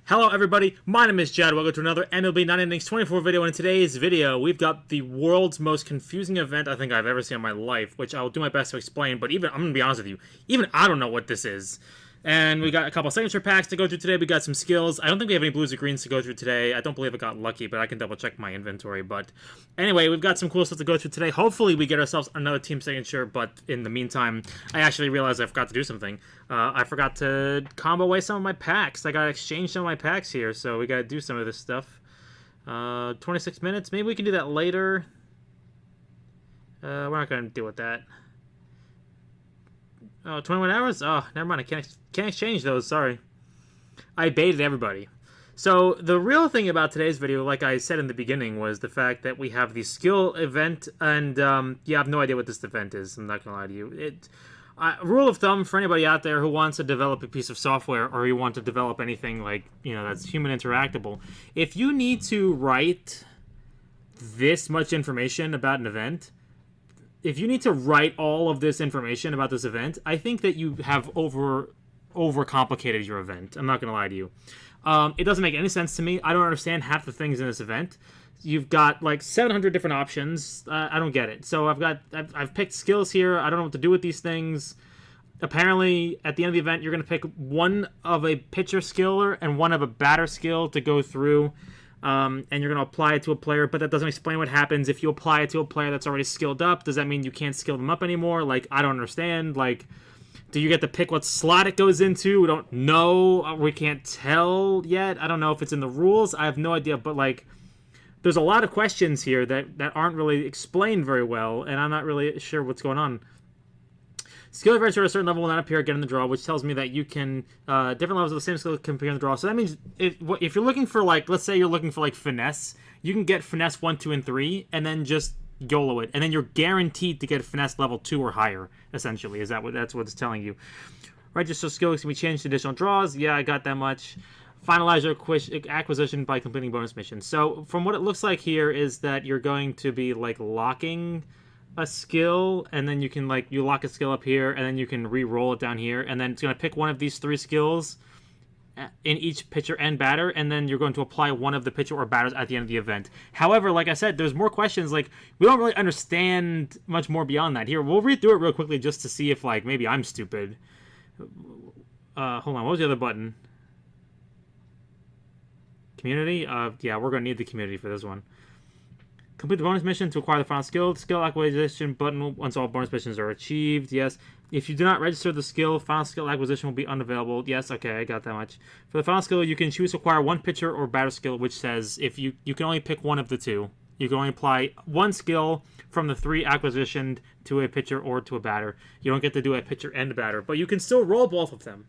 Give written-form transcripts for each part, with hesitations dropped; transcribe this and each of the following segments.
Hello everybody, my name is Jad. Welcome to another MLB 9 Innings 24 video. And in today's video, we've got the world's most confusing event I think I've ever seen in my life, which I'll do my best to explain, but I'm going to be honest with you, even I don't know what this is. And we got a couple signature packs to go through today. We got some skills. I don't think we have any blues or greens to go through today. I don't believe I got lucky, but I can double check my inventory. But anyway, we've got some cool stuff to go through today. Hopefully we get ourselves another team signature, but in the meantime, I actually realized I forgot to do something. I forgot to combo away some of my packs. I got to exchange some of my packs here, so we got to do some of this stuff. 26 minutes. Maybe we can do that later. We're not going to deal with that. Oh, 21 hours? Oh, never mind. I can't exchange those. Sorry. I baited everybody. So, the real thing about today's video, like I said in the beginning, was the fact that we have the skill event, and, yeah, I have no idea what this event is. I'm not going to lie to you. Rule of thumb for anybody out there who wants to develop a piece of software, or you want to develop anything like, that's human interactable, if you need to write this much information about an event, if you need to write all of this information about this event, I think that you have overcomplicated your event. I'm not going to lie to you. It doesn't make any sense to me. I don't understand half the things in this event. You've got like 700 different options. I don't get it. So I've picked skills here. I don't know what to do with these things. Apparently, at the end of the event, you're going to pick one of a pitcher skill and one of a batter skill to go through. And you're going to apply it to a player, but that doesn't explain what happens if you apply it to a player that's already skilled up. Does that mean you can't skill them up anymore? Like, I don't understand. Like, do you get to pick what slot it goes into? We don't know. We can't tell yet. I don't know if it's in the rules. I have no idea, but, like, there's a lot of questions here that aren't really explained very well, and I'm not really sure what's going on. Skill events at a certain level will not appear again in the draw, which tells me that you can, different levels of the same skill can appear in the draw. So that means if you're looking for, like, let's say you're looking for, like, finesse, you can get finesse 1, 2, and 3, and then just YOLO it. And then you're guaranteed to get finesse level 2 or higher, essentially. That's what it's telling you. Register skills can be changed to additional draws. Yeah, I got that much. Finalize your acquisition by completing bonus missions. So from what it looks like here is that you're going to be, like, locking a skill, and then you can, like, you lock a skill up here, and then you can re-roll it down here, and then it's going to pick one of these 3 skills in each pitcher and batter, and then you're going to apply one of the pitcher or batters at the end of the event. However, like I said, there's more questions. Like, we don't really understand much more beyond that. Here, we'll read through it real quickly just to see if, like, maybe I'm stupid. Hold on, what was the other button? Community? Yeah, we're going to need the community for this one. Complete the bonus mission to acquire the final skill. Skill acquisition button once all bonus missions are achieved. Yes. If you do not register the skill, final skill acquisition will be unavailable. Yes, okay, I got that much. For the final skill, you can choose to acquire one pitcher or batter skill, which says if you can only pick one of the two. You can only apply one skill from the 3 acquisitioned to a pitcher or to a batter. You don't get to do a pitcher and a batter, but you can still roll both of them.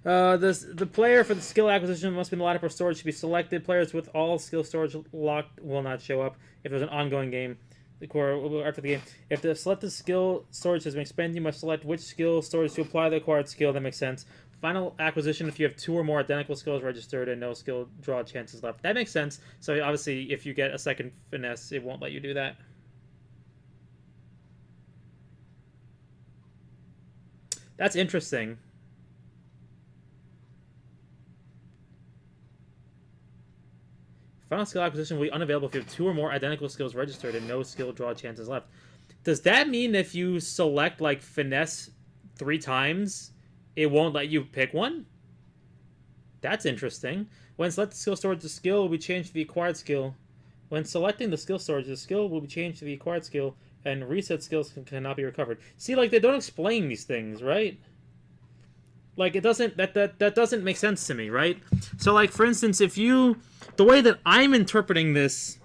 The player for the skill acquisition must be in the lineup or storage should be selected. Players with all skill storage locked will not show up if there's an ongoing game. The core will after the game. If the selected skill storage has been expanded, you must select which skill storage to apply the acquired skill. That makes sense. Final acquisition if you have 2 or more identical skills registered and no skill draw chances left. That makes sense. So obviously, if you get a second finesse, it won't let you do that. That's interesting. Final skill acquisition will be unavailable if you have 2 or more identical skills registered and no skill draw chances left. Does that mean if you select, like, finesse 3 times, it won't let you pick one? That's interesting. When selected skill storage, the skill will be changed to the acquired skill. When selecting the skill storage, the skill will be changed to the acquired skill, and reset skills cannot be recovered. See, like, they don't explain these things, right? Like, it doesn't, that doesn't make sense to me, right? So, like, for instance, the way that I'm interpreting this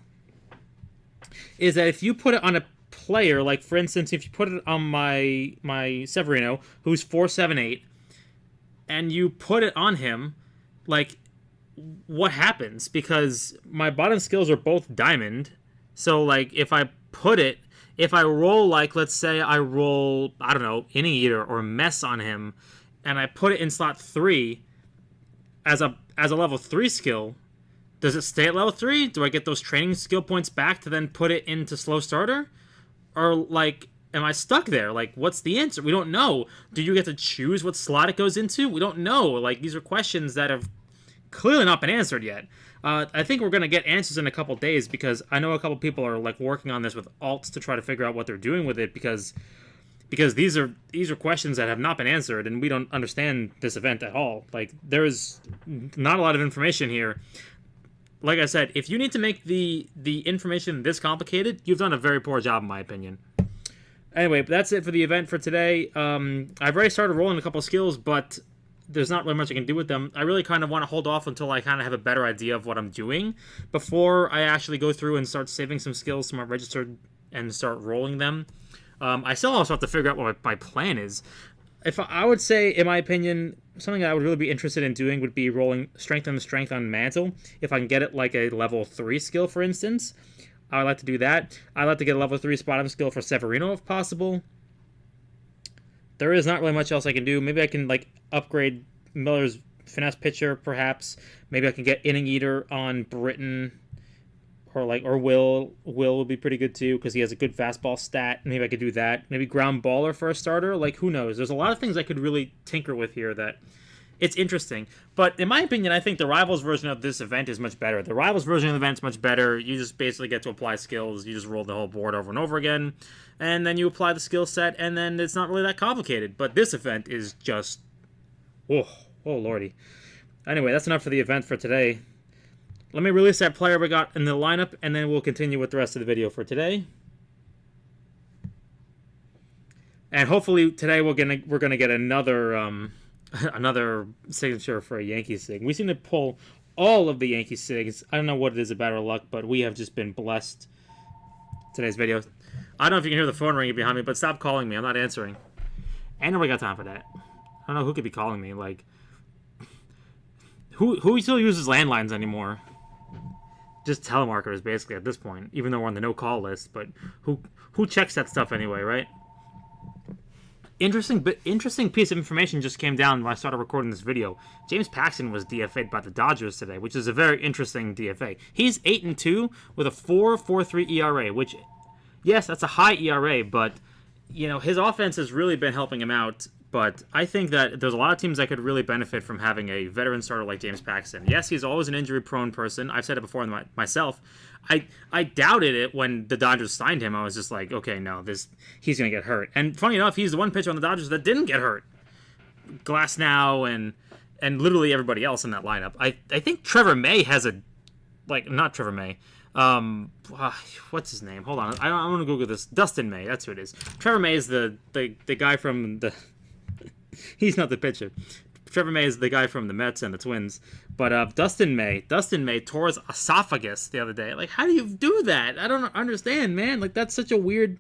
is that if you put it on a player, like, for instance, if you put it on my Severino, who's 478, and you put it on him, like, what happens? Because my bottom skills are both diamond, so, like, if I roll, like, let's say I roll, I don't know, Inning Eater or Mess on him, and I put it in slot 3 as a level 3 skill, does it stay at level 3? Do I get those training skill points back to then put it into slow starter? Or, like, am I stuck there? Like, what's the answer? We don't know. Do you get to choose what slot it goes into? We don't know. Like, these are questions that have clearly not been answered yet. I think we're going to get answers in a couple days, because I know a couple people are like working on this with alts to try to figure out what they're doing with it, because these are questions that have not been answered, and we don't understand this event at all. Like, there's not a lot of information here. Like I said, if you need to make the information this complicated, you've done a very poor job, in my opinion. Anyway, that's it for the event for today. I've already started rolling a couple skills, but there's not really much I can do with them. I really kind of want to hold off until I kind of have a better idea of what I'm doing before I actually go through and start saving some skills to my registered and start rolling them. I still also have to figure out what my plan is. If I would say, in my opinion, something I would really be interested in doing would be rolling Strength on Mantle. If I can get it like a level 3 skill, for instance, I would like to do that. I'd like to get a level 3 spot skill for Severino if possible. There is not really much else I can do. Maybe I can like upgrade Miller's finesse pitcher, perhaps. Maybe I can get Inning Eater on Britton, or Will. Will would be pretty good too, because he has a good fastball stat. Maybe I could do that. Maybe ground baller for a starter. Like, who knows? There's a lot of things I could really tinker with here that it's interesting. But in my opinion, I think the Rivals version of this event is much better. The Rivals version of the event is much better. You just basically get to apply skills. You just roll the whole board over and over again, and then you apply the skill set, and then it's not really that complicated. But this event is just, oh lordy. Anyway, that's enough for the event for today. Let me release that player we got in the lineup, and then we'll continue with the rest of the video for today. And hopefully today we're gonna get another another signature for a Yankee sig. We seem to pull all of the Yankee sigs. I don't know what it is about our luck, but we have just been blessed today's video. I don't know if you can hear the phone ringing behind me, but stop calling me. I'm not answering. Ain't nobody got time for that. I don't know who could be calling me. Like, who still uses landlines anymore? Just telemarketers, basically, at this point, even though we're on the no-call list. But who checks that stuff anyway, right? Interesting piece of information just came down when I started recording this video. James Paxton was DFA'd by the Dodgers today, which is a very interesting DFA. He's 8-2 with a 4.43 ERA, which, yes, that's a high ERA, but you know, his offense has really been helping him out. But I think that there's a lot of teams that could really benefit from having a veteran starter like James Paxton. Yes, he's always an injury-prone person. I've said it before myself. I doubted it when the Dodgers signed him. I was just like, okay, no, he's going to get hurt. And funny enough, he's the one pitcher on the Dodgers that didn't get hurt. Glasnow and literally everybody else in that lineup. I think Trevor May has not Trevor May. What's his name? Hold on. I'm going to Google this. Dustin May. That's who it is. Trevor May is the guy from the... He's not the pitcher. Trevor May is the guy from the Mets and the Twins. But Dustin May tore his esophagus the other day. Like, how do you do that? I don't understand, man. Like, that's such a weird,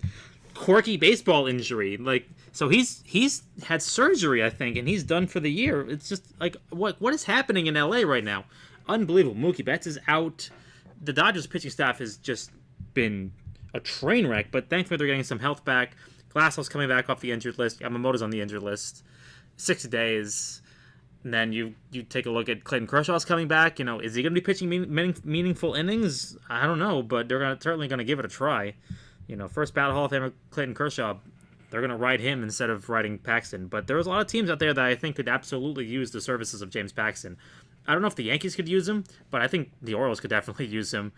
quirky baseball injury. Like, so he's had surgery, I think, and he's done for the year. It's just like, what is happening in LA right now? Unbelievable. Mookie Betts is out. The Dodgers pitching staff has just been a train wreck, but thankfully they're getting some health back. Glassow's coming back off the injured list. Yamamoto's on the injured list. 6 days. And then you take a look at Clayton Kershaw's coming back. You know, is he going to be pitching meaningful innings? I don't know, but they're certainly going to give it a try. You know, first ballot Hall of Famer Clayton Kershaw, they're going to ride him instead of riding Paxton. But there's a lot of teams out there that I think could absolutely use the services of James Paxton. I don't know if the Yankees could use him, but I think the Orioles could definitely use him.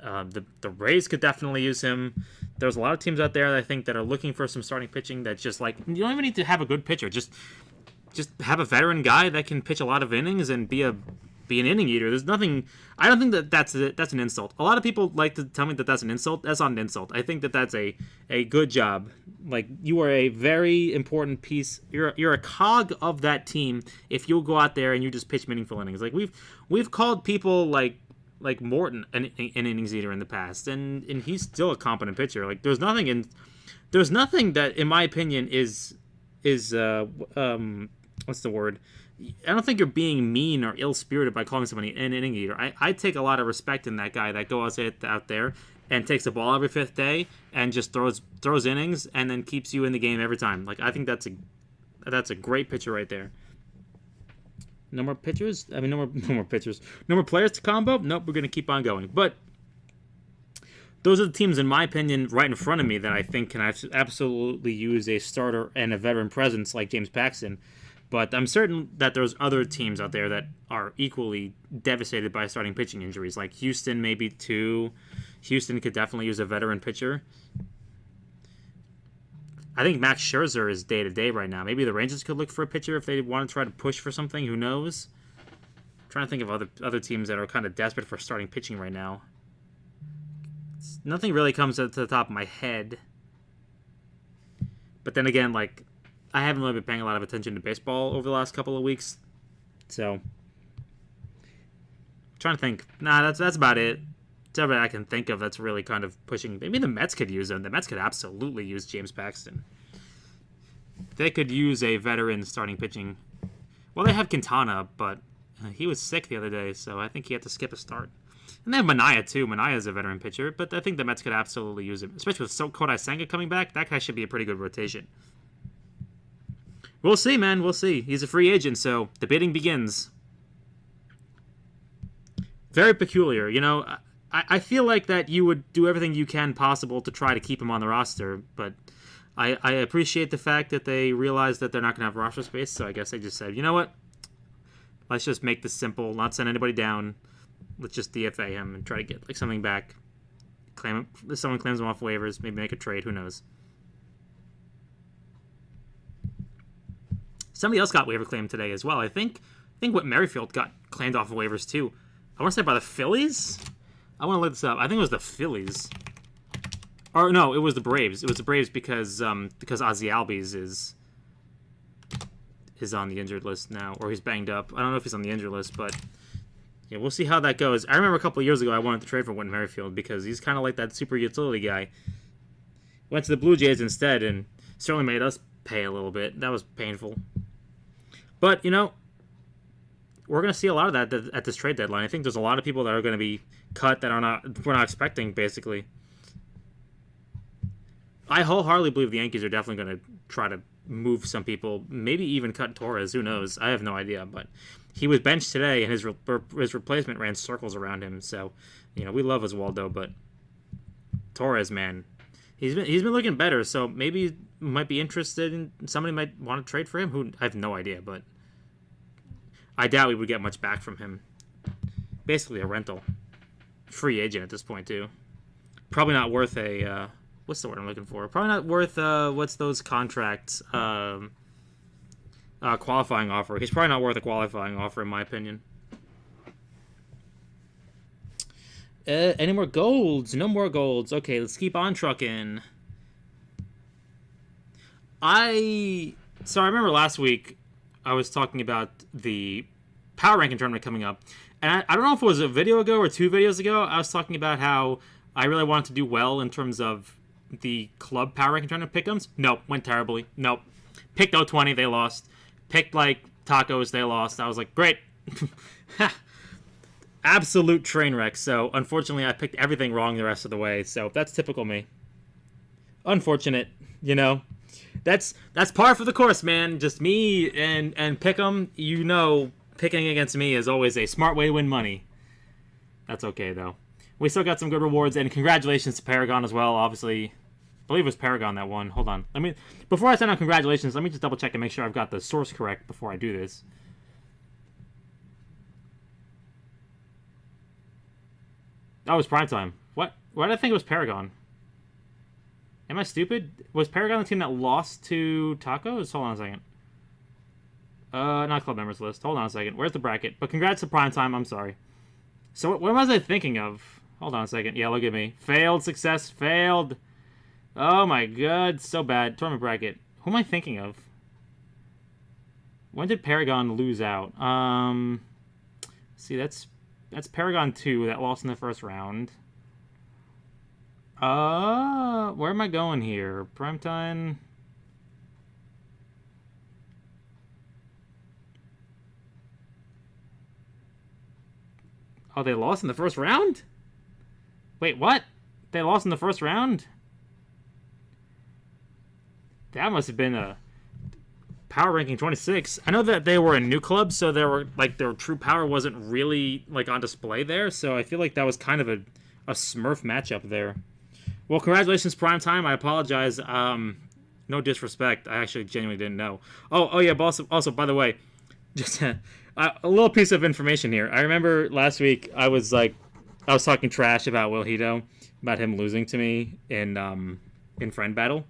The Rays could definitely use him. There's a lot of teams out there that I think that are looking for some starting pitching that's just like, you don't even need to have a good pitcher. Just have a veteran guy that can pitch a lot of innings and be an inning eater. There's nothing. I don't think that's an insult. A lot of people like to tell me that that's an insult. That's not an insult. I think that that's a good job. Like, you are a very important piece. You're a cog of that team if you'll go out there and you just pitch meaningful innings. Like, we've called people like Morton an innings eater in the past, and he's still a competent pitcher. Like, there's nothing that, in my opinion, is what's the word? I don't think you're being mean or ill-spirited by calling somebody an inning eater. I take a lot of respect in that guy that goes out there and takes the ball every 5th day and just throws innings and then keeps you in the game every time. Like, I think that's a great pitcher right there. No more pitchers? No more pitchers. No more players to combo? Nope, we're going to keep on going. But those are the teams, in my opinion, right in front of me that I think can absolutely use a starter and a veteran presence like James Paxton. But I'm certain that there's other teams out there that are equally devastated by starting pitching injuries, like Houston, maybe too. Houston could definitely use a veteran pitcher. I think Max Scherzer is day-to-day right now. Maybe the Rangers could look for a pitcher if they want to try to push for something. Who knows? I'm trying to think of other teams that are kind of desperate for starting pitching right now. Nothing really comes to the top of my head. But then again, like, I haven't really been paying a lot of attention to baseball over the last couple of weeks. So, I'm trying to think. Nah, that's about it. That's everything I can think of that's really kind of pushing. Maybe the Mets could use him. The Mets could absolutely use James Paxton. They could use a veteran starting pitching. Well, they have Quintana, but he was sick the other day, so I think he had to skip a start. And they have Manaea, too. Manaea is a veteran pitcher, but I think the Mets could absolutely use him. Especially with Kodai Senga coming back, that guy should be a pretty good rotation. We'll see, man. We'll see. He's a free agent, so the bidding begins. Very peculiar. You know, I feel like that you would do everything you can possible to try to keep him on the roster, but I appreciate the fact that they realize that they're not going to have roster space, so I guess they just said, you know what? Let's just make this simple, not send anybody down. Let's just DFA him and try to get like something back. Claim him, if someone claims him off waivers, maybe make a trade, who knows. Somebody else got waiver claimed today as well. I think Whit Merrifield got claimed off of waivers too. I want to say by the Phillies? I want to look this up. I think it was the Phillies. Or no, it was the Braves. It was the Braves because Ozzie Albies is on the injured list now, or he's banged up. I don't know if he's on the injured list, but yeah, we'll see how that goes. I remember a couple of years ago I wanted to trade for Whit Merrifield because he's kind of like that super utility guy. Went to the Blue Jays instead and certainly made us pay a little bit. That was painful. But, you know, we're going to see a lot of that at this trade deadline. I think there's a lot of people that are going to be cut that we're not expecting, basically. I wholeheartedly believe the Yankees are definitely going to try to move some people, maybe even cut Torres. Who knows? I have no idea, but he was benched today, and his replacement ran circles around him. So, you know, we love Oswaldo, but Torres, man, he's been looking better. So maybe might be interested in somebody might want to trade for him. I have no idea, but I doubt we would get much back from him. Basically a rental, free agent at this point too. Probably not worth a what's the word I'm looking for? Probably not worth what's those contracts qualifying offer. He's probably not worth a qualifying offer in my opinion. Any more golds? No more golds. Okay, let's keep on trucking. I remember last week I was talking about the power ranking tournament coming up, and I don't know if it was a video ago or 2 videos ago. I was talking about how I really wanted to do well in terms of the club power ranking tournament pick'ems. Nope, went terribly. Nope. Picked 020, they lost. Picked like tacos, they lost. I was like, great. Absolute train wreck. So unfortunately, I picked everything wrong the rest of the way. So that's typical me. Unfortunate, you know. That's par for the course, man. Just me and pick'em. You know, picking against me is always a smart way to win money. That's okay though. We still got some good rewards, and congratulations to Paragon as well. Obviously, I believe it was Paragon that won. Hold on. Before I send out congratulations, let me just double check and make sure I've got the source correct before I do this. That was primetime. What? Why did I think it was Paragon? Am I stupid? Was Paragon the team that lost to Tacos? Hold on a second. Not club members list. Hold on a second. Where's the bracket? But congrats to primetime. I'm sorry. So what was I thinking of? Hold on a second. Yeah, look at me. Failed success. Failed. Oh my god. So bad. Tournament bracket. Who am I thinking of? When did Paragon lose out? See, that's Paragon 2 that lost in the first round. Where am I going here? Primetime. Oh, they lost in the first round? Wait, what? They lost in the first round? That must have been a power ranking 26. I know that they were a new club, so their true power wasn't really like on display there. So I feel like that was kind of a Smurf matchup there. Well, congratulations, prime time. I apologize. No disrespect. I actually genuinely didn't know. Oh yeah. But also, by the way, just a little piece of information here. I remember last week I was talking trash about Will Hito, about him losing to me in friend battle.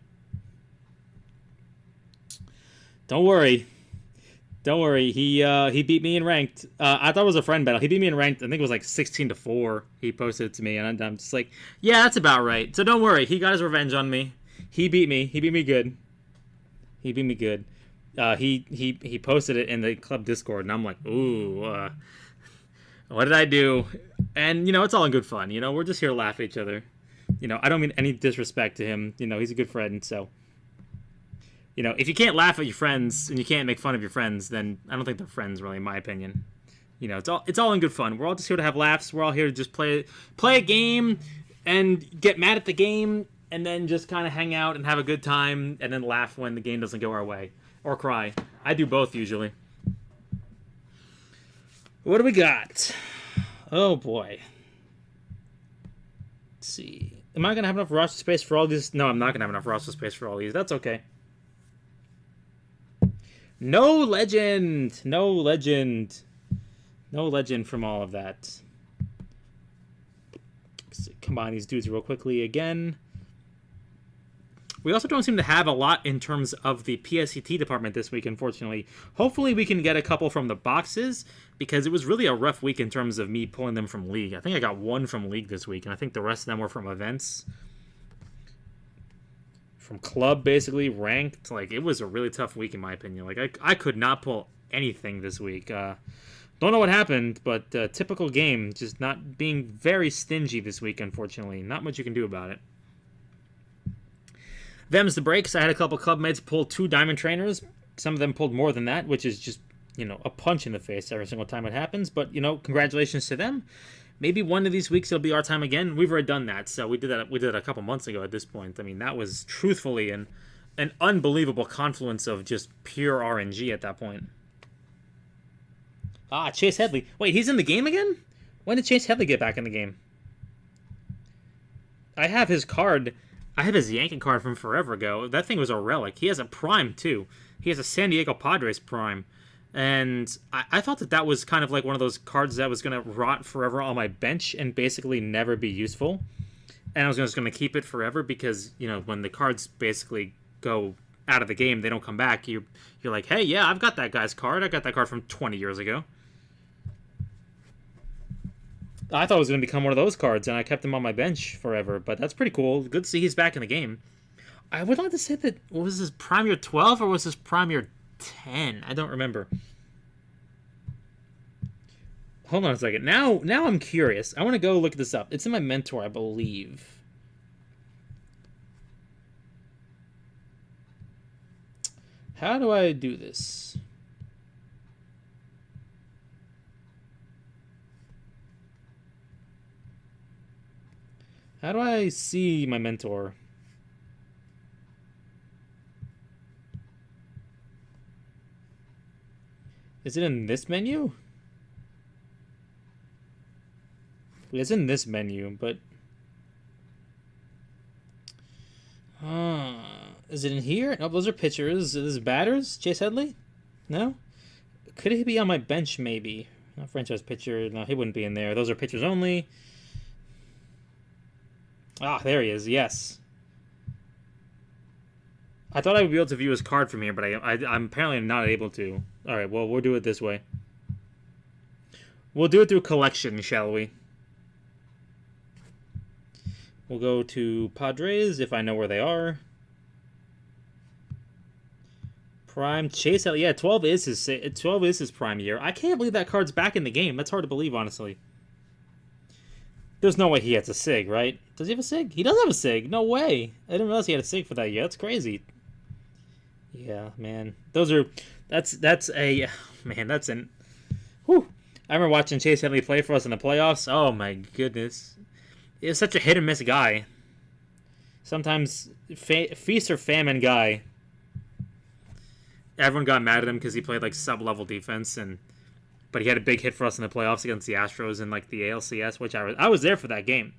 Don't worry. Don't worry. He beat me in ranked. I thought it was a friend battle. He beat me in ranked. I think it was like 16-4. He posted it to me, and I'm just like, yeah, that's about right. So don't worry. He got his revenge on me. He beat me. He beat me good. He beat me good. He posted it in the club Discord, and I'm like, ooh, what did I do? And it's all in good fun. We're just here to laugh at each other. I don't mean any disrespect to him. He's a good friend, so. If you can't laugh at your friends and you can't make fun of your friends, then I don't think they're friends, really, in my opinion. It's all in good fun. We're all just here to have laughs. We're all here to just play a game and get mad at the game and then just kind of hang out and have a good time and then laugh when the game doesn't go our way. Or cry. I do both, usually. What do we got? Oh, boy. Let's see. Am I going to have enough roster space for all these? No, I'm not going to have enough roster space for all these. That's okay. No legend. No legend. No legend from all of that. Let's combine these dudes real quickly again. We also don't seem to have a lot in terms of the PSCT department this week, unfortunately. Hopefully we can get a couple from the boxes, because it was really a rough week in terms of me pulling them from League. I think I got one from League this week, and I think the rest of them were from events. From club, basically, ranked. It was a really tough week, in my opinion. I could not pull anything this week. Don't know what happened, but typical game. Just not being very stingy this week, unfortunately. Not much you can do about it. Them's the breaks. I had a couple clubmates pull 2 diamond trainers. Some of them pulled more than that, which is just, a punch in the face every single time it happens. But, congratulations to them. Maybe one of these weeks it'll be our time again. We've already done that, so we did that a couple months ago at this point. I mean, that was truthfully an unbelievable confluence of just pure RNG at that point. Chase Headley. Wait, he's in the game again? When did Chase Headley get back in the game? I have his card. I have his Yankee card from forever ago. That thing was a relic. He has a prime, too. He has a San Diego Padres prime. And I thought that was kind of like one of those cards that was going to rot forever on my bench and basically never be useful. And I was just going to keep it forever because, when the cards basically go out of the game, they don't come back. You're like, hey, yeah, I've got that guy's card. I got that card from 20 years ago. I thought it was going to become one of those cards, and I kept him on my bench forever. But that's pretty cool. Good to see he's back in the game. I would like to say that, was this prime year 12 or was this prime year 10? I don't remember. Hold on a second. Now I'm curious. I want to go look this up. It's in my mentor, I believe. How do I do this? How do I see my mentor? Is it in this menu? It's in this menu, but... is it in here? No, those are pitchers. Is this batters? Chase Headley? No? Could he be on my bench, maybe? No, franchise pitcher. No, he wouldn't be in there. Those are pitchers only. There he is. Yes. I thought I would be able to view his card from here, but I'm apparently not able to. All right, well, we'll do it this way. We'll do it through collection, shall we? We'll go to Padres, if I know where they are. Prime Chase Elliott. Yeah, 12 is his prime year. I can't believe that card's back in the game. That's hard to believe, honestly. There's no way he has a SIG, right? Does he have a SIG? He does have a SIG. No way. I didn't realize he had a SIG for that year. That's crazy. Yeah, man. That's an... Whew. I remember watching Chase Headley play for us in the playoffs. Oh, my goodness. He's such a hit-and-miss guy. Sometimes feast or famine guy. Everyone got mad at him because he played, sub-level defense, but he had a big hit for us in the playoffs against the Astros in, the ALCS, which I was there for that game.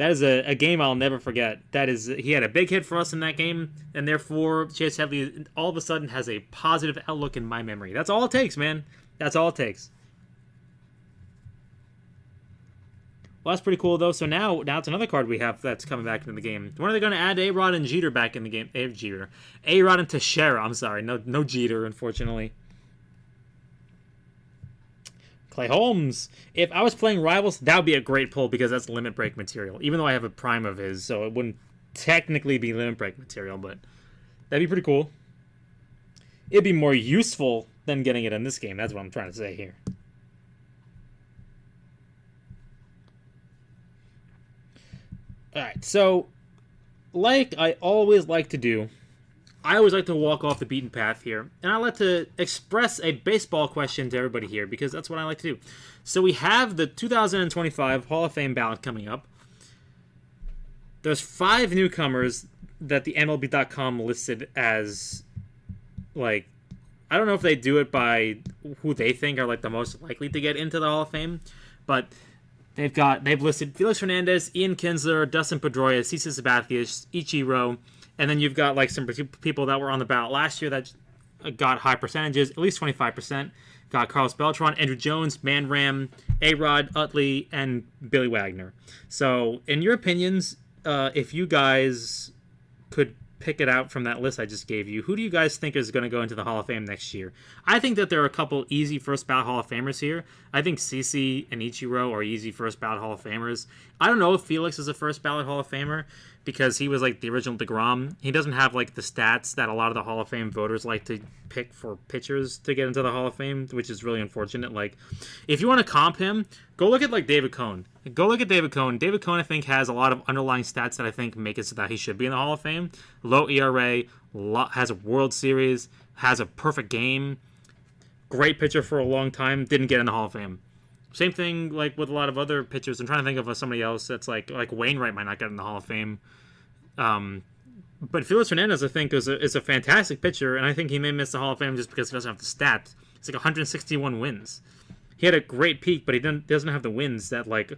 That is a game I'll never forget. He had a big hit for us in that game, and therefore Chase Headley all of a sudden has a positive outlook in my memory. That's all it takes, man. That's all it takes. Well, that's pretty cool, though. So now it's another card we have that's coming back into the game. When are they going to add A-Rod and Jeter back in the game? A-Rod and Teixeira. I'm sorry. No Jeter, unfortunately. Clay Holmes. If I was playing Rivals, that would be a great pull because that's limit break material. Even though I have a prime of his, so it wouldn't technically be limit break material, but that'd be pretty cool. It'd be more useful than getting it in this game. That's what I'm trying to say here. Alright, so like I always like to do, I always like to walk off the beaten path here, and I like to express a baseball question to everybody here because that's what I like to do. So we have the 2025 Hall of Fame ballot coming up. There's 5 newcomers that the MLB.com listed as, like, I don't know if they do it by who they think are like the most likely to get into the Hall of Fame, but they've listed Felix Hernandez, Ian Kinsler, Dustin Pedroia, CC Sabathia, Ichiro, and then you've got like some people that were on the ballot last year that got high percentages, at least 25%. Got Carlos Beltran, Andrew Jones, Man Ram, A-Rod, Utley, and Billy Wagner. So, in your opinions, if you guys could pick it out from that list I just gave you, who do you guys think is going to go into the Hall of Fame next year? I think that there are a couple easy first ballot Hall of Famers here. I think CC and Ichiro are easy first ballot Hall of Famers. I don't know if Felix is a first ballot Hall of Famer because he was like the original DeGrom. He doesn't have like the stats that a lot of the Hall of Fame voters like to pick for pitchers to get into the Hall of Fame, which is really unfortunate. Like, if you want to comp him, go look at like David Cohn. David Cohn, I think, has a lot of underlying stats that I think make it so that he should be in the Hall of Fame. Low ERA, has a World Series, has a perfect game, great pitcher for a long time, didn't get in the Hall of Fame. Same thing like with a lot of other pitchers. I'm trying to think of somebody else that's like Wainwright might not get in the Hall of Fame. But Felix Hernandez, I think, is a fantastic pitcher, and I think he may miss the Hall of Fame just because he doesn't have the stats. It's like 161 wins. He had a great peak, but he doesn't have the wins that like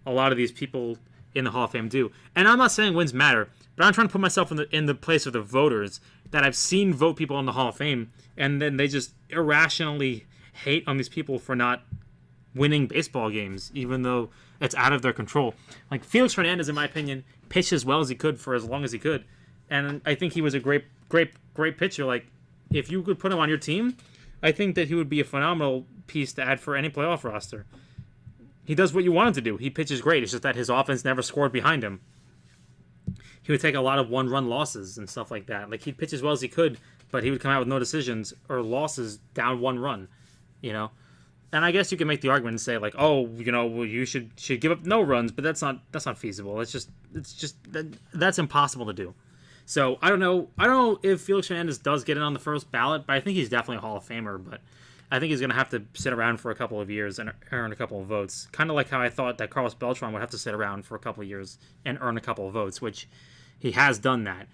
a lot of these people in the Hall of Fame do. And I'm not saying wins matter, but I'm trying to put myself in the place of the voters that I've seen vote people in the Hall of Fame, and then they just irrationally hate on these people for not winning baseball games, even though it's out of their control. Like Felix Hernandez, in my opinion, pitched as well as he could for as long as he could, and I think he was a great pitcher. Like, if you could put him on your team, I think that he would be a phenomenal piece to add for any playoff roster. He does what you want him to do. He pitches great. It's just that his offense never scored behind him. He would take a lot of one-run losses and stuff like that. Like, he'd pitch as well as he could, but he would come out with no decisions or losses down 1 run, you know? And I guess you can make the argument and say, like, oh, you know, well, you should give up no runs, but that's not feasible. That's impossible to do. So I don't know if Felix Hernandez does get in on the first ballot, but I think he's definitely a Hall of Famer. But I think he's going to have to sit around for a couple of years and earn a couple of votes. Kind of like how I thought that Carlos Beltran would have to sit around for a couple of years and earn a couple of votes, which he has done that.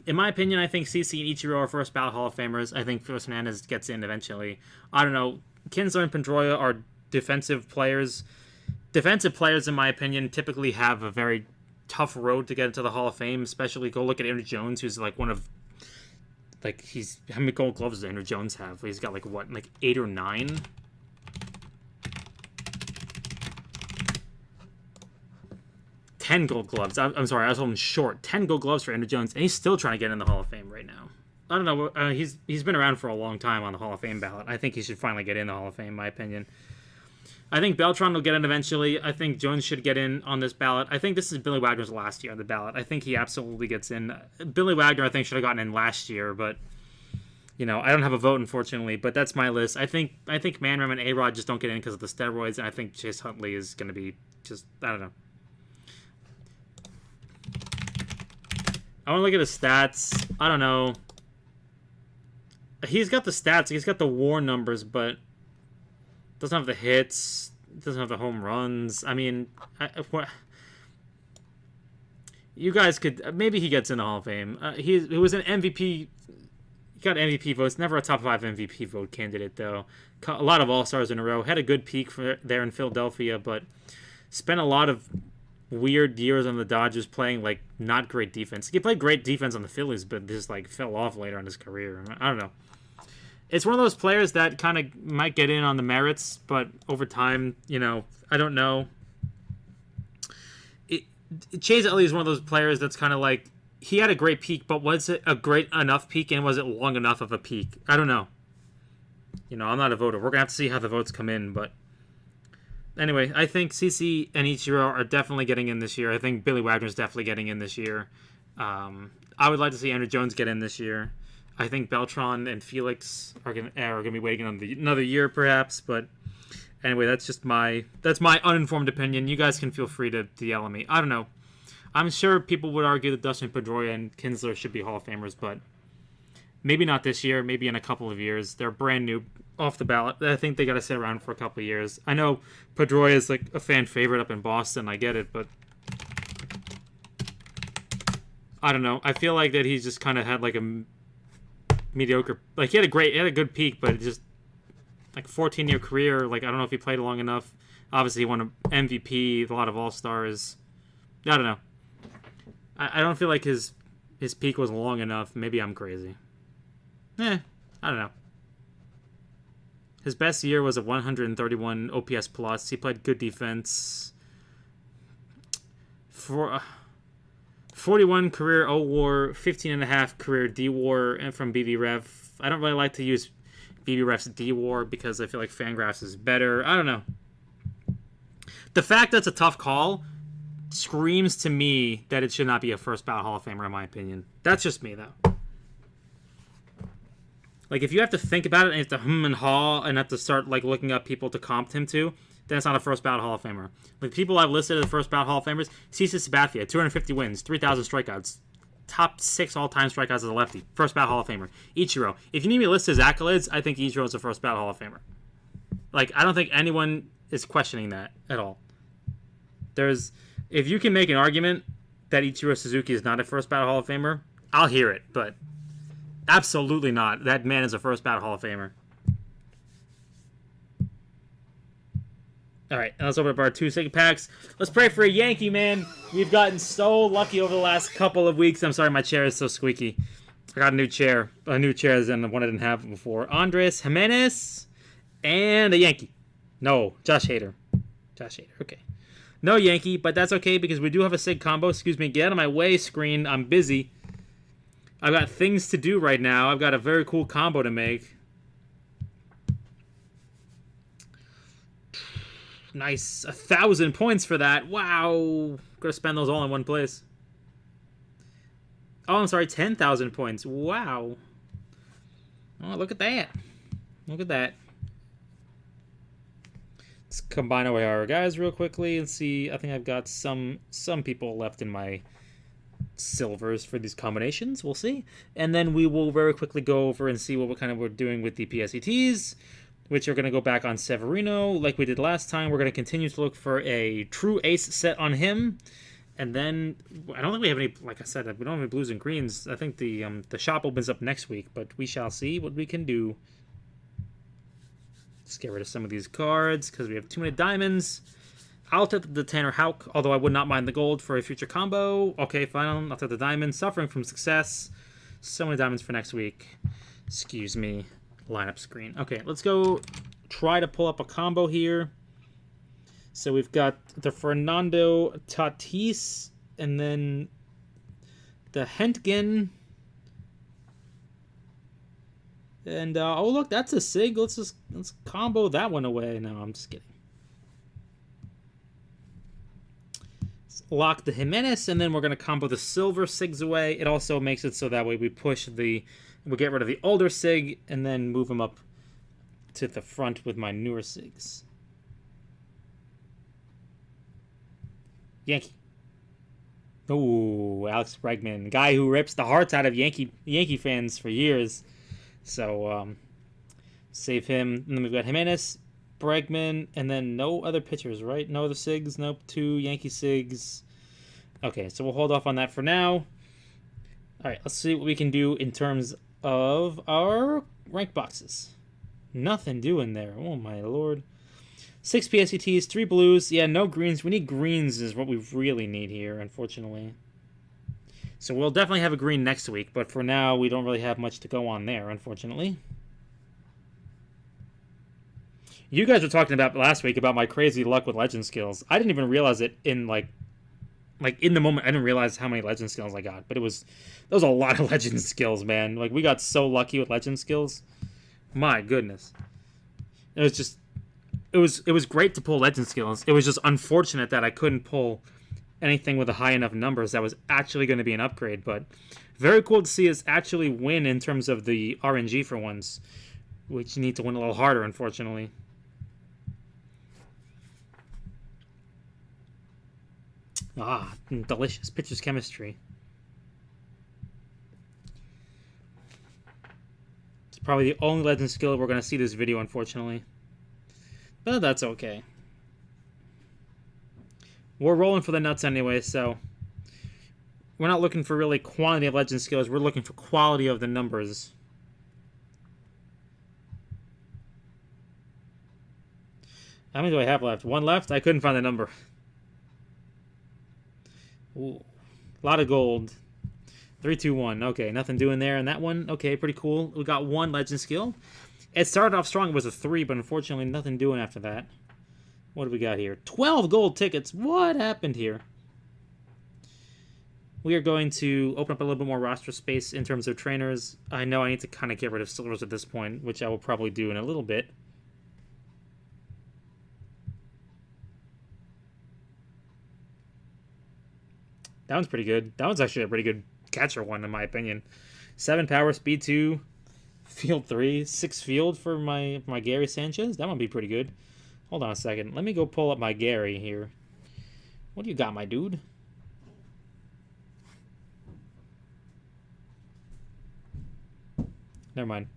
In my opinion, I think CC and Ichiro are first ballot Hall of Famers. I think Felix Hernandez gets in eventually. I don't know. Kinsler and Pedroia are defensive players. Defensive players, in my opinion, typically have a very tough road to get into the Hall of Fame. Especially, go look at Andrew Jones, who's like one of, like, how many Gold Gloves does Andrew Jones have? He's got like 8 or 9. Ten Gold Gloves. I'm sorry, I was holding short. 10 Gold Gloves for Andrew Jones, and he's still trying to get in the Hall of Fame right now. I don't know. He's been around for a long time on the Hall of Fame ballot. I think he should finally get in the Hall of Fame, in my opinion. I think Beltran will get in eventually. I think Jones should get in on this ballot. I think this is Billy Wagner's last year on the ballot. I think he absolutely gets in. Billy Wagner, I think, should have gotten in last year, but, you know, I don't have a vote, unfortunately, but that's my list. I think Manram and A-Rod just don't get in because of the steroids, and I think Chase Huntley is going to be just, I don't know. I want to look at his stats. I don't know. He's got the stats. He's got the WAR numbers, but doesn't have the hits. Doesn't have the home runs. I mean, you guys could, maybe he gets in the Hall of Fame. He was an MVP. He got MVP votes. Never a top 5 MVP vote candidate though. A lot of All-Stars in a row. Had a good peak there in Philadelphia, but spent a lot of weird years on the Dodgers playing like not great defense. He played great defense on the Phillies, but just like fell off later in his career. I don't know. It's one of those players that kind of might get in on the merits, but over time, I don't know. Chase Elliott is one of those players that's kind of like, he had a great peak, but was it a great enough peak, and was it long enough of a peak? I don't know. I'm not a voter. We're going to have to see how the votes come in, but anyway, I think CC and Ichiro are definitely getting in this year. I think Billy Wagner's definitely getting in this year. I would like to see Andrew Jones get in this year. I think Beltran and Felix are gonna be waiting on another year, perhaps. But anyway, that's my uninformed opinion. You guys can feel free to yell at me. I don't know. I'm sure people would argue that Dustin Pedroia and Kinsler should be Hall of Famers, but maybe not this year. Maybe in a couple of years. They're brand new, off the ballot. I think they got to sit around for a couple of years. I know Pedroia is like a fan favorite up in Boston. I get it, but I don't know. I feel like that he's just kind of had like a mediocre, like he had a good peak, but just like 14-year career. Like I don't know if he played long enough. Obviously, he won an MVP, a lot of All-Stars. I don't know. I don't feel like his peak was long enough. Maybe I'm crazy. I don't know. His best year was a 131 OPS plus. He played good defense. 41 career O-WAR, 15.5 career D-WAR, and from BBREF. I don't really like to use BBREF's D-WAR because I feel like Fangraphs is better. I don't know. The fact that it's a tough call screams to me that it should not be a first ballot Hall of Famer, in my opinion. That's just me, though. Like, if you have to think about it and you have to and haw and have to start like looking up people to comp him to, then it's not a first ballot Hall of Famer. Like, people I've listed as the first ballot Hall of Famers: Cesar Sabathia, 250 wins, 3,000 strikeouts, top 6 all-time strikeouts as a lefty, first ballot Hall of Famer. Ichiro. If you need me to list his accolades, I think Ichiro is a first ballot Hall of Famer. Like, I don't think anyone is questioning that at all. If you can make an argument that Ichiro Suzuki is not a first ballot Hall of Famer, I'll hear it, but absolutely not. That man is a first ballot Hall of Famer. All right, let's open up our 2 packs. Let's pray for a Yankee, man. We've gotten so lucky over the last couple of weeks. I'm sorry, my chair is so squeaky. I got a new chair than the one I didn't have before. Andres Jimenez and a Yankee. No, Josh Hader. Okay. No Yankee, but that's okay because we do have a SIG combo. Excuse me, get out of my way, screen. I'm busy. I've got things to do right now. I've got a very cool combo to make. Nice. 1,000 points for that. Wow. Gonna spend those all in one place. Oh, I'm sorry. 10,000 points. Wow. Oh, look at that. Look at that. Let's combine our guys real quickly and see. I think I've got some people left in my silvers for these combinations. We'll see. And then we will very quickly go over and see what we're doing with the PSCTs, which are going to go back on Severino like we did last time. We're going to continue to look for a true ace set on him. And then, I don't think we have any, like I said, we don't have any blues and greens. I think the shop opens up next week, but we shall see what we can do. Let's get rid of some of these cards because we have too many diamonds. I'll take the Tanner Houck, although I would not mind the gold for a future combo. Okay, fine. I'll take the diamond. Suffering from success. So many diamonds for next week. Excuse me. Lineup screen. Okay, let's go try to pull up a combo here. So we've got the Fernando Tatis and then the Hentgen. And, oh, look, that's a SIG. Let's combo that one away. No, I'm just kidding. Let's lock the Jimenez, and then we're going to combo the silver SIGs away. It also makes it so that way we get rid of the older SIG, and then move them up to the front with my newer SIGs. Yankee. Oh, Alex Bregman. Guy who rips the hearts out of Yankee fans for years. So, save him. And then we've got Jimenez, Bregman, and then no other pitchers, right? No other SIGs. Nope, 2 Yankee SIGs. Okay, so we'll hold off on that for now. All right, let's see what we can do in terms of our rank boxes. Nothing doing there. Oh, my lord. 6 PSCTs, 3 blues. Yeah, no greens. We need greens is what we really need here, unfortunately. So we'll definitely have a green next week, but for now, we don't really have much to go on there, unfortunately. You guys were talking about last week about my crazy luck with legend skills. I didn't even realize it in, like in the moment. I didn't realize how many legend skills I got, but there was a lot of legend skills, man. Like, we got so lucky with legend skills. My goodness. It was just... It was great to pull legend skills. It was just unfortunate that I couldn't pull anything with a high enough numbers that was actually going to be an upgrade. But very cool to see us actually win in terms of the RNG for once, which you need to win a little harder, unfortunately. Ah, delicious. Pitcher's chemistry. It's probably the only legend skill we're going to see this video, unfortunately. But that's okay. We're rolling for the nuts anyway, so we're not looking for really quantity of legend skills. We're looking for quality of the numbers. How many do I have left? 1 left? I couldn't find the number. Ooh, a lot of gold. 3, 2, 1. Okay, nothing doing there. And that one, okay, pretty cool. We got 1 legend skill. It started off strong. It was a 3, but unfortunately nothing doing after that. What do we got here? 12 gold tickets. What happened here? We are going to open up a little bit more roster space in terms of trainers. I know I need to kind of get rid of silvers at this point, which I will probably do in a little bit. That one's pretty good. That one's actually a pretty good catcher one, in my opinion. 7 power, speed 2, field 3, 6 field for my Gary Sanchez. That might be pretty good. Hold on a second. Let me go pull up my Gary here. What do you got, my dude? Never mind.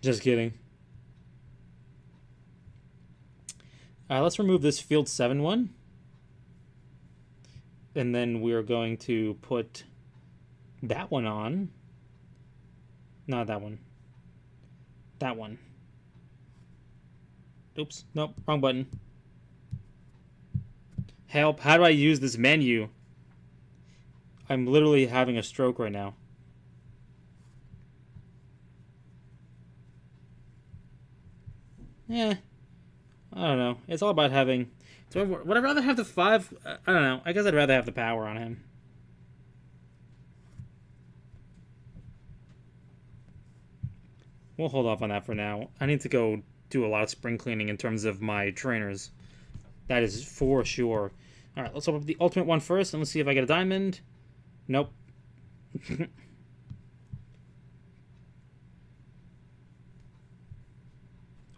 Just kidding. Let's remove this field 7 one. And then we're going to put that one on. Not that one. That one. Oops. Nope. Wrong button. Help. How do I use this menu? I'm literally having a stroke right now. Yeah. I don't know. It's all about having... So would I rather have the 5? I don't know. I guess I'd rather have the power on him. We'll hold off on that for now. I need to go do a lot of spring cleaning in terms of my trainers. That is for sure. Alright, let's open up the ultimate one first, and let's see if I get a diamond. Nope.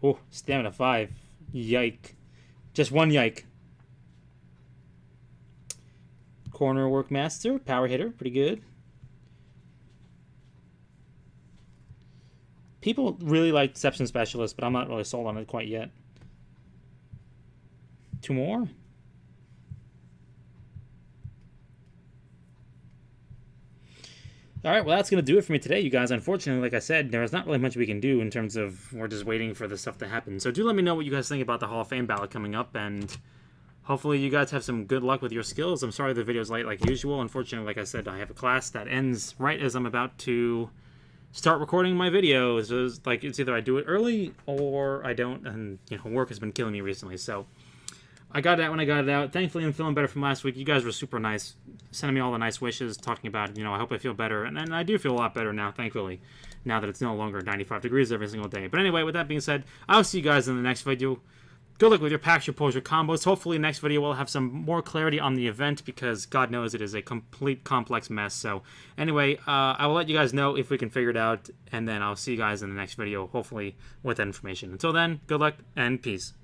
Oh, stamina 5. Yike. Just 1 yike. Corner work master, power hitter, pretty good. People really like deception specialist, but I'm not really sold on it quite yet. 2 more. Alright, well that's going to do it for me today, you guys. Unfortunately, like I said, there's not really much we can do in terms of we're just waiting for the stuff to happen. So do let me know what you guys think about the Hall of Fame ballot coming up, and hopefully you guys have some good luck with your skills. I'm sorry the video's late like usual. Unfortunately, like I said, I have a class that ends right as I'm about to start recording my videos. So it's either I do it early or I don't, and work has been killing me recently. So I got it out when I got it out. Thankfully, I'm feeling better from last week. You guys were super nice, sending me all the nice wishes, talking about, I hope I feel better. And I do feel a lot better now, thankfully, now that it's no longer 95 degrees every single day. But anyway, with that being said, I'll see you guys in the next video. Good luck with your packs, your pulls, your combos. Hopefully, next video we'll have some more clarity on the event, because God knows it is a complete complex mess. So anyway, I will let you guys know if we can figure it out, and then I'll see you guys in the next video, hopefully with that information. Until then, good luck and peace.